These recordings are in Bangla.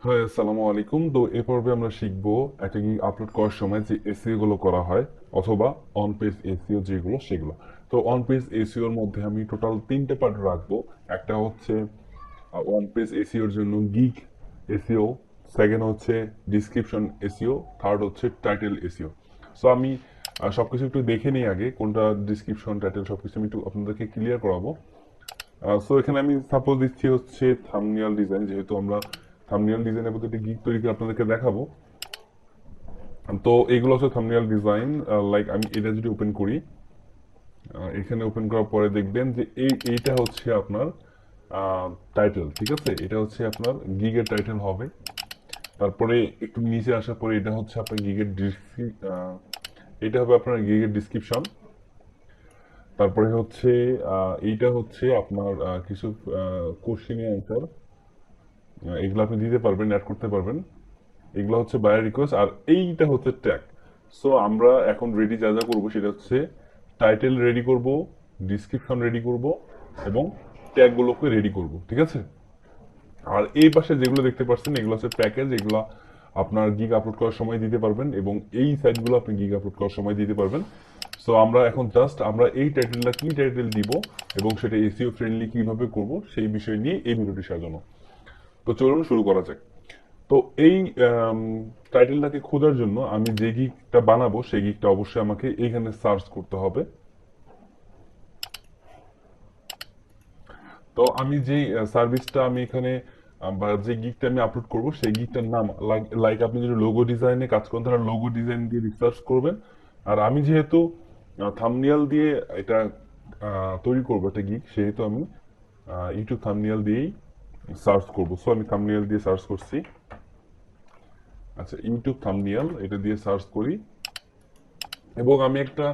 হ্যাঁ, আসসালামু আলাইকুম। তো এ পর্বে আমরা শিখবো একটা গিগ আপলোড করার সময় যে এসইও গুলো করা হয় অথবা অন পেজ এসইও যেগুলো সেগুলো। তো অন পেজ এসইও এর মধ্যে আমি টোটাল তিনটে পার্ট রাখবো। একটা হচ্ছে ওয়ান পেজ এসইও এর জন্য গিগ এসইও, সেকেন্ড হচ্ছে ডিসক্রিপশন এসইও, থার্ড হচ্ছে টাইটেল এসইও। সো আমি সবকিছু একটু দেখে নিই আগে কোনটা ডিসক্রিপশন টাইটেল সবকিছু আমি একটু আপনাদেরকে ক্লিয়ার করাবো। সো এখানে আমি সাপোজ দিচ্ছি হচ্ছে থাম্বনেল ডিজাইন, যেহেতু আমরা থাম্বনেল ডিজাইনের প্রতি গিগ তৈরি করে আপনাদেরকে দেখাবো। তো এগুলো হচ্ছে থাম্বনেল ডিজাইন। লাইক আমি এটা যদি ওপেন করি, এখানে ওপেন করার পরে দেখবেন যে এইটা হচ্ছে আপনার টাইটেল, ঠিক আছে? এটা হচ্ছে আপনার গিগের টাইটেল হবে। তারপরে একটু নিচে আসার পরে এটা হচ্ছে আপনার গিগের এটা হবে আপনার গিগের ডিসক্রিপশন। তারপরে হচ্ছে এইটা হচ্ছে আপনার কিছু কোশ্চেন অ্যান্সার, এগুলো আপনি দিতে পারবেন, অ্যাড করতে পারবেন। এগুলো হচ্ছে বায়ার রিকোয়েস্ট, আর এইটা হচ্ছে ট্যাগ। সো আমরা এখন রেডি যা যা করবো সেটা হচ্ছে টাইটেল রেডি করব, ডিসক্রিপশন রেডি করব এবং ট্যাগগুলোকে রেডি করব, ঠিক আছে? আর এই পাশে যেগুলো দেখতে পাচ্ছেন এগুলো হচ্ছে প্যাকেজ, এগুলো আপনার গিগ আপলোড করার সময় দিতে পারবেন এবং এই সাইটগুলো আপনি গিগ আপলোড করার সময় দিতে পারবেন। সো আমরা এখন জাস্ট আমরা এই টাইটেলটা কি টাইটেল দিব এবং সেটা এসইও ফ্রেন্ডলি কিভাবে করব সেই বিষয় নিয়ে এই ভিডিওটি সাজানো। তো চলুন শুরু করা যাক। তো এই টাইটেলটাকে খোঁজার জন্য আমি যে গিগটা বানাবো সেই গিগটা অবশ্যই আমাকে এইখানে সার্চ করতে হবে। তো আমি যে সার্ভিসটা আমি এখানে বা যে গিগটা আমি আপলোড করব সেই গিগটার নাম, লাইক আপনি যদি লোগো ডিজাইনে কাজ করেন তাহলে লোগো ডিজাইন দিয়ে রিসার্চ করবেন। আর আমি যেহেতু থাম্বনেল দিয়ে এটা তৈরি করবো একটা গিগ, সেহেতু আমি ইউটিউব থাম্বনেল দিয়েই সার্চ করবো। সো আমি থাম্বনেল দিয়ে সার্চ করছি। আচ্ছা, ইউটিউব থাম্বনেল এটা দিয়ে সার্চ করি এবং আমি একটা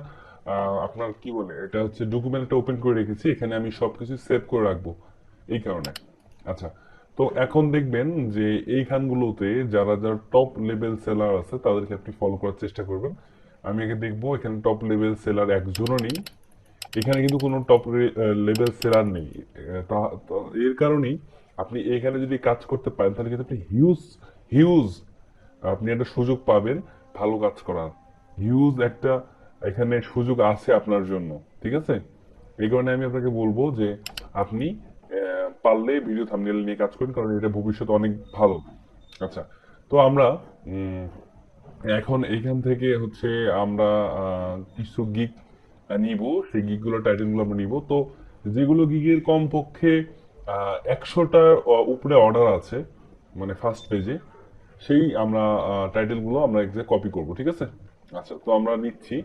আপনার কি বলে এটা হচ্ছে ডকুমেন্টটা ওপেন করে রেখেছি, এখানে আমি সবকিছু সেভ করে রাখবো এই কারণে। আচ্ছা, তো এখন দেখবেন যে এই খানগুলোতে যারা যারা টপ লেভেল সেলার আছে তাদেরকে আপনি ফলো করার চেষ্টা করবেন। আমি আগে দেখবো এখানে টপ লেভেল সেলার একজনও নেই। এখানে কিন্তু কোনো টপ লেভেল সেলার নেই। তো এর কারণেই আপনি এখানে যদি কাজ করতে পারেন তাহলে কিন্তু আপনি হিউজ হিউজ আপনি একটা সুযোগ পাবেন ভালো কাজ করার। হিউজ একটা এখানে সুযোগ আছে আপনার জন্য, ঠিক আছে? এই কারণে আমি আপনাকে বলবো যে আপনি পারলে ভিডিও থাম্বনেল নিয়ে কাজ করেন, কারণ এটা ভবিষ্যতে অনেক ভালো। আচ্ছা, তো আমরা উম, এখন এইখান থেকে হচ্ছে আমরা কিছু গিগ নিব, সেই গিগগুলো টাইটেলগুলো আমরা নিব। তো যেগুলো গিগের কমপক্ষে 100টার উপরে অর্ডার আছে, মানে ফার্স্ট পেজে, সেই আমরা টাইটেলগুলো আমরা এক্সাক্ট কপি করব, ঠিক আছে? আচ্ছা, তো আমরা নিচ্ছি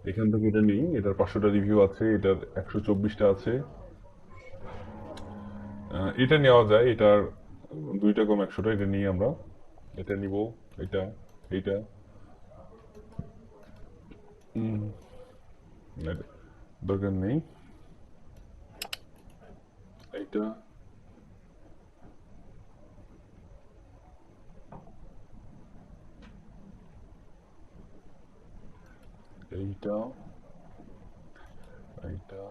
এখান থেকে, এটা নিই। এটার 500টা রিভিউ আছে, এটার 124টা আছে। এটা নেওয়া যায়, এটার দুইটা কম 100টা, এটা নিয়ে আমরা এটা নিব। এটা, এইটা, এটা দরকার নেই। এইটা, এইটা, এইটা।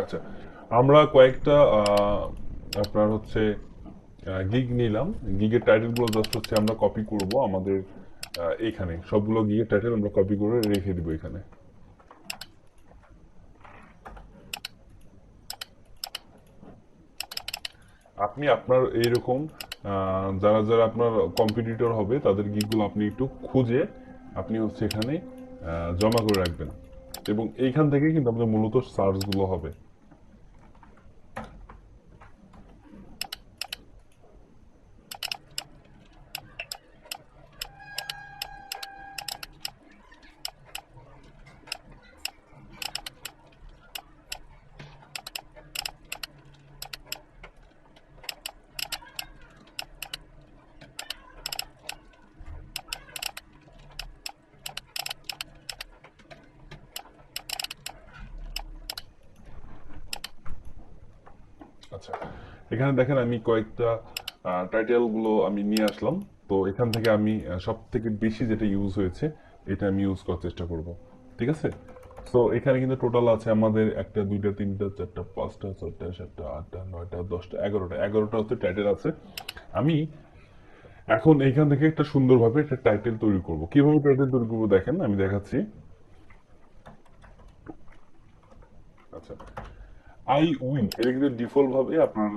আচ্ছা, আমরা কয়েকটা আপনার হচ্ছে গিগ নিলাম। গিগের টাইটেলগুলো জাস্ট হচ্ছে আমরা কপি করব আমাদের এইখানে সবগুলো গিগের টাইটেল আমরা কপি করে রেখে দিব এখানে। আপনি আপনার এইরকম যারা যারা আপনার কম্পিটিটর হবে তাদের গিকগুলো আপনি একটু খুঁজে আপনি হচ্ছে এখানে জমা করে রাখবেন এবং এইখান থেকে কিন্তু আমাদের মূলত সার্চগুলো হবে। আচ্ছা, এখানে দেখেন আমি কয়েকটা টাইটেল গুলো আমি নিয়ে আসলাম। তো এখান থেকে আমি সব থেকে বেশি যেটা ইউজ হয়েছে এটা আমি ইউজ করার চেষ্টা করব, ঠিক আছে? সো এখানে কিন্তু টোটাল আছে আমাদের একটা দুইটা তিনটা চারটা পাঁচটা ছয়টা সাতটা আটটা নয়টা দশটা এগারোটা হচ্ছে টাইটেল আছে। আমি এখন এইখান থেকে একটা সুন্দরভাবে একটা টাইটেল তৈরি করব। কিভাবে টাইটেল তৈরি করবো দেখেন, আমি দেখাচ্ছি। আচ্ছা, আই উইল, এটা কিন্তু ডিফল্ট ভাবে আপনার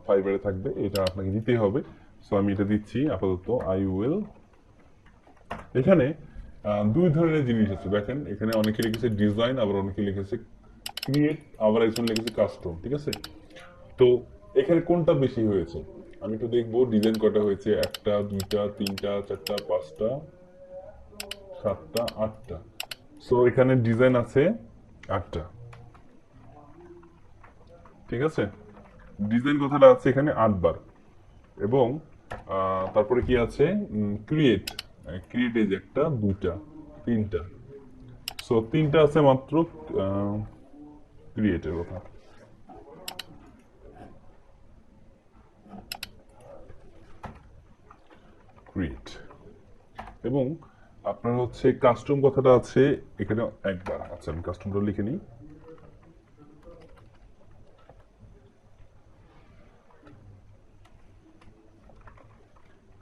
ফাইবারে থাকবে, এটা আপনাকে দিতেই হবে। সো আমি এটা দিচ্ছি আপাতত, আই উইল। এখানে দুই ধরনের জিনিস আছে দেখেন, এখানে অনেকে লিখেছে ডিজাইন, আবার অনেকে লিখেছে ক্রিয়েট, আবার একজন লিখেছে কাস্টম, ঠিক আছে? তো এখানে কোনটা বেশি হয়েছে আমি একটু দেখবো। ডিজাইন কটা হয়েছে, একটা দুইটা তিনটা চারটা পাঁচটা সাতটা আটটা। সো এখানে ডিজাইন আছে আটটা, ঠিক আছে? ডিজাইন কথাটা আছে এখানে 8 বার। এবং তারপরে কি আছে, ক্রিয়েট, ক্রিয়েট এই যে একটা দুইটা তিনটা। সো তিনটা আছে মাত্র ক্রিয়েটের কথা। ক্রিয়েট এবং আপনার হচ্ছে কাস্টম কথাটা আছে এখানে একবার। আচ্ছা, আমি কাস্টমটা লিখে নিই।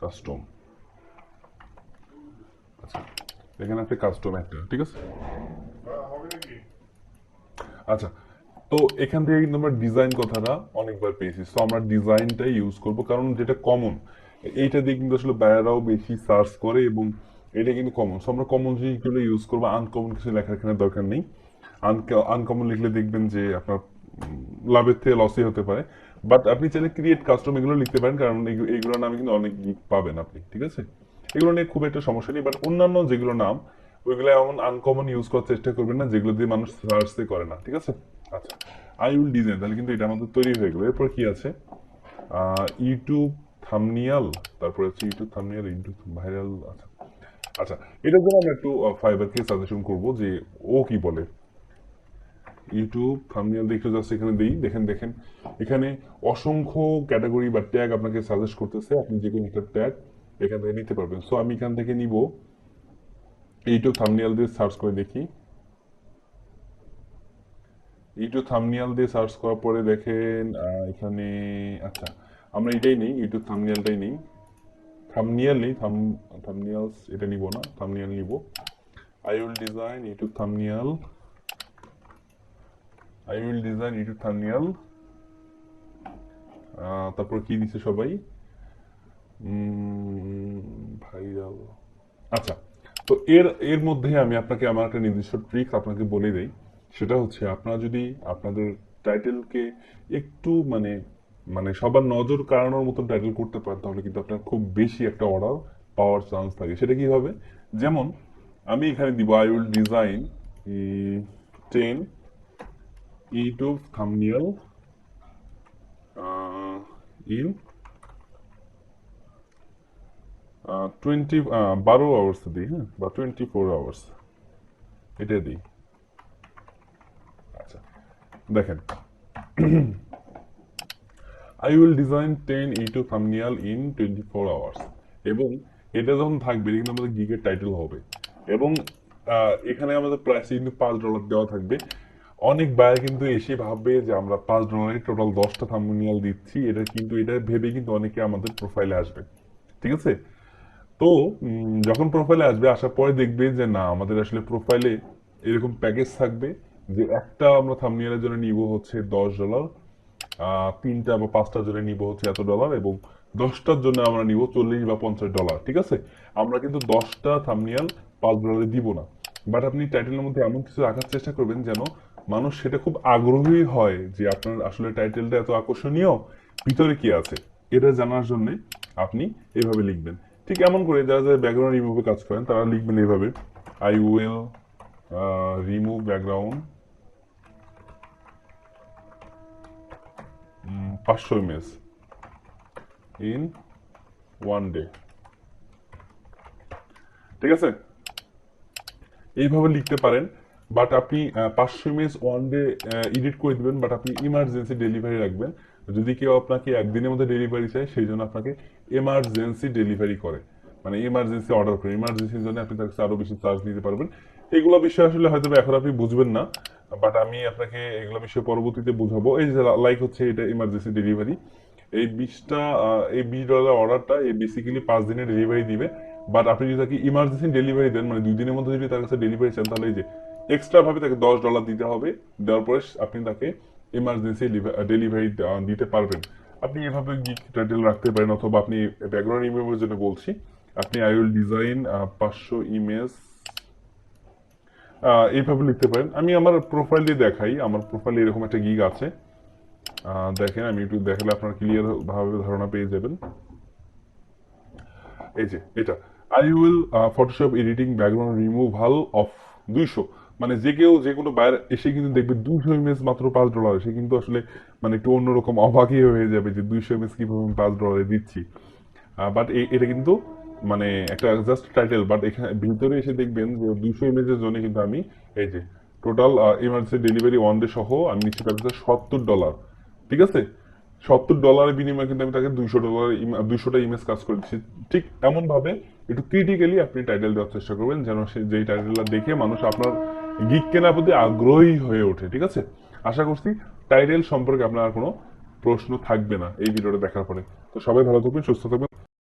কাস্টম, আচ্ছা, এখানে একটা কাস্টম একটা, ঠিক আছে? আচ্ছা, তো এখান থেকে কিন্তু আমরা ডিজাইন কথাটা অনেকবার পেয়েছি, তো আমরা ডিজাইনটাই ইউজ করব, কারণ যেটা কমন এইটা দিয়ে কিন্তু আসলে বায়াররাও বেশি সার্চ করে এবং এটা কিন্তু কমন। সো আমরা কমন জিনিসগুলো ইউজ করবো, আনকমন কিছু লেখার এখানে দরকার নেই। আনকমন লিখলে দেখবেন যে আপনার লাভের থেকে লসই হতে পারে। বাট আপনি চাইলে ক্রিয়েট কাস্টম এগুলো লিখতে পারেন, কারণ এইগুলোর নামে কিন্তু অনেক গিগ পাবেন আপনি, ঠিক আছে? এগুলো নিয়ে খুব একটা সমস্যা নেই। বাট অন্যান্য যেগুলো নাম, ওইগুলো এমন আনকমন ইউজ করার চেষ্টা করবেন না যেগুলো দিয়ে মানুষ সার্চই করে না, ঠিক আছে? আচ্ছা, আই উইল ডিজাইন, তাহলে কিন্তু এটা আমাদের তৈরি হয়ে গেল। এরপর কি আছে, ইউটিউব থাম্বনেল, তারপরে হচ্ছে ইউটিউব থাম্বনেল, ইউটিউব ভাইরাল। আচ্ছা আচ্ছা, এটার জন্য আমরা একটু ফাইবারকে সাজেশন করব যে ও কি বলে। ইউটিউব থাম্বনেল দিয়ে একটু জাস্ট এখানে দিই, দেখেন দেখেন এখানে অসংখ্য ক্যাটাগরি বা ট্যাগ আপনাকে সাজেস্ট করতেছে, আপনি যে কোনো একটা ট্যাগ এখান থেকে নিতে পারবেন। সো আমি এখান থেকে নিব, ইউটিউব থাম্বনেল দিয়ে সার্চ করে দেখি। ইউটিউব থাম্বনেল দিয়ে সার্চ করার পরে দেখেন এখানে, আচ্ছা আমরা এটাই নেই, ইউটিউব থাম্বনেলটাই নেই। থাম্বনেল নেই, থাম্বনেলস এটা নিব না, থাম্বনেল নিব। I will design YouTube thumbnail, I will design YouTube thumbnail. তারপর কি দিছে সবাই, ভাইরাল। আচ্ছা, তো এর এর মধ্যে আমি আপনাকে আমার একটা নির্দিষ্ট ট্রিক্স আপনাকে বলে দেই। সেটা হচ্ছে আপনারা যদি আপনাদের টাইটেলকে একটু মানে মানে সবার নজর কাড়ানোর মতন টাইটেল করতে পারেন, তাহলে কিন্তু আপনার খুব বেশি একটা অর্ডার পাওয়ার চান্স থাকে। সেটা কি হবে, যেমন আমি এখানে দিব I will design 10 YouTube thumbnail in 12 hours দিই, হ্যাঁ, বা 24 আওয়ার্স, এটা দিই। আচ্ছা, দেখেন, I will design 10 YouTube thumbnail in 24 hours. এবং এটা যখন থাকবে এটা কিন্তু আমাদের গিগের টাইটেল হবে। এবং এখানে আমাদের প্রাইস কিন্তু $5 দেওয়া থাকবে। অনেক বায়ার কিন্তু এসে ভাববে যে আমরা $5 টোটাল 10টা থাম্বনেল দিচ্ছি, এটা কিন্তু এটা ভেবে কিন্তু অনেকে আমাদের প্রোফাইলে আসবে, ঠিক আছে? তো যখন প্রোফাইলে আসবে, আসার পরে দেখবে যে না, আমাদের আসলে প্রোফাইলে এরকম প্যাকেজ থাকবে যে একটা আমরা থাম্বনেলের জন্য নিব হচ্ছে $10, তিনটা বা পাঁচটার জন্য নিব হচ্ছে এত ডলার, এবং 10টার জন্য আমরা নিব $40 বা $50, ঠিক আছে? আমরা কিন্তু 10টা থাম্বনেল $5 দিব না। বাট আপনি টাইটেলের মধ্যে এমন কিছু রাখার চেষ্টা করবেন যেন মানুষ সেটা খুব আগ্রহী হয় যে আপনার আসলে টাইটেলটা এত আকর্ষণীয়, ভিতরে কি আছে এটা জানার জন্য আপনি এইভাবে লিখবেন। ঠিক এমন করে যারা যারা ব্যাকগ্রাউন্ড রিমুভে কাজ করেন তারা লিখবেন এইভাবে, I will remove background 500 image in 1 day, ঠিক আছে? এইভাবে লিখতে পারেন। বাট আপনি 500 ইমেজ 1 ডে এডিট করে দিবেন, বাট আপনি ইমার্জেন্সি ডেলিভারি রাখবেন। যদি কেউ আপনাকে একদিনের মধ্যে ডেলিভারি চায়, সেই জন্য আপনাকে এমার্জেন্সি ডেলিভারি করে, মানে ইমার্জেন্সি অর্ডার করে, ইমার্জেন্সির জন্য আপনি তার কাছে আরো বেশি চার্জ নিতে পারবেন। এগুলো বিষয় আসলে হয়তো বা এখন আপনি বুঝবেন না, বাট আমি আপনাকে এগুলো বিষয়ে পরবর্তীতে বুঝাবো। এই যে লাইক হচ্ছে এটা ইমার্জেন্সি ডেলিভারি, এই 20টা এই $20 অর্ডারটা এই বেসিক্যালি 5 দিনের ডেলিভারি দিবে। বাট আপনি যদি তাকে ইমার্জেন্সি ডেলিভারি দেন, মানে 2 দিনের মধ্যে যদি তার কাছে ডেলিভারি চান, তাহলে এই যে এক্সট্রা ভাবে তাকে $10 দিতে হবে। দেওয়ার পরে আপনি তাকে ইমার্জেন্সি ডেলিভারি দিতে পারবেন। আপনি এভাবে গিক টাইটেল রাখতে পারেন, অথবা আপনি ব্যাকগ্রাউন্ড ইমেজের জন্য বলছি, আপনি আই উইল ডিজাইন 500 ইমেজ এইভাবে লিখতে পারেন। আমি আমার প্রোফাইল দিয়ে দেখাই, আমার প্রোফাইলে এরকম একটা গিগ আছে। দেখেন, আমি একটু দেখালে আপনার ক্লিয়ার ভাবে ধারণা পেয়ে যাবেন। এই যে এটা, I will Photoshop editing background removal of 200। মানে যে কেউ যে কোনো বায়ার এসে কিন্তু দেখবে 200 ইমেজ মাত্র $5, সে কিন্তু আসলে মানে একটু অন্যরকম অবাকই হয়ে যাবে যে 200 ইমেজ কিভাবে আমি $5 দিচ্ছি। বাট এটা কিন্তু মানে একটা জাস্ট টাইটেল, বাট এখানে ভিতরে এসে দেখবেন যে 200 ইমেজের জন্য কিন্তু আমি এই যে টোটাল ইমার্জেন্সি ডেলিভারি 1 ডে সহ আমি নিচ্ছি তার কাছে $70। ঠিক আছে, $70 বিনিময়ে কিন্তু আমি তাকে $200 200টা ইমেজ কাজ করে দিচ্ছি। ঠিক এমন ভাবে একটু ক্রিটিক্যালি আপনি টাইটেল দেওয়ার চেষ্টা করবেন, যেন সে যেই টাইটেলটা দেখে মানুষ আপনার গিগ কেনার প্রতি আগ্রহী হয়ে ওঠে। ঠিক আছে, আশা করছি টাইটেল সম্পর্কে আপনার আর কোনো প্রশ্ন থাকবে না এই ভিডিওটা দেখার পরে। তো সবাই ভালো থাকবেন, সুস্থ থাকবেন।